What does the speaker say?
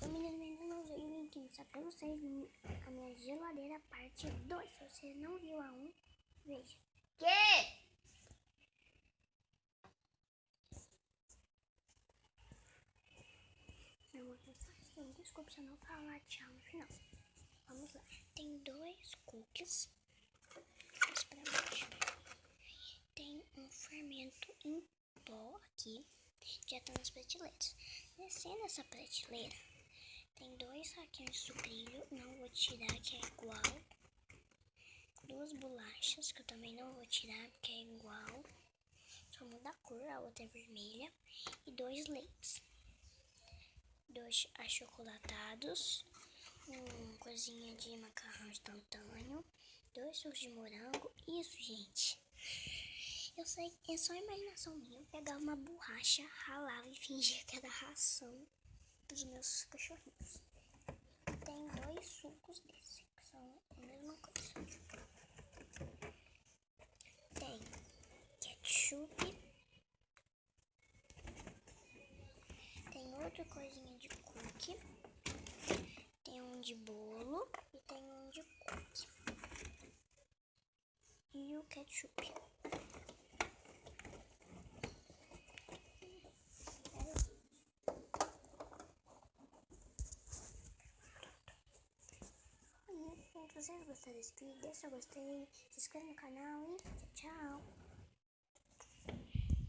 O menino ainda não veio, eu vim mostrar pra vocês a minha geladeira parte 2. Se você não viu a 1, veja. Que? Não vou pensar assim, desculpa se eu não falar tchau no final. Vamos lá. Tem 2 cookies. Vamos pra baixo. Tem um fermento em pó aqui. Já tá nas prateleiras. Descendo essa prateleira, tem 2 saquinhos de sucrilho. Não vou tirar, que é igual. 2 bolachas, que eu também não vou tirar, porque é igual. Só muda a cor, a outra é vermelha. E 2 leites. 2 achocolatados. Coisinha de macarrão instantâneo. 2 sucos de morango. Isso, gente. Eu sei, é só imaginação minha. Eu pegava uma borracha, ralava e fingia que era ração dos meus cachorrinhos. Tem 2 sucos desses, que são a mesma coisa. Tem ketchup. Tem outra coisinha de cookie. Tem um de bolo e tem um de cookie. E o ketchup. Se vocês gostaram desse vídeo, deixa o gostei, se inscreva no canal e tchau, tchau.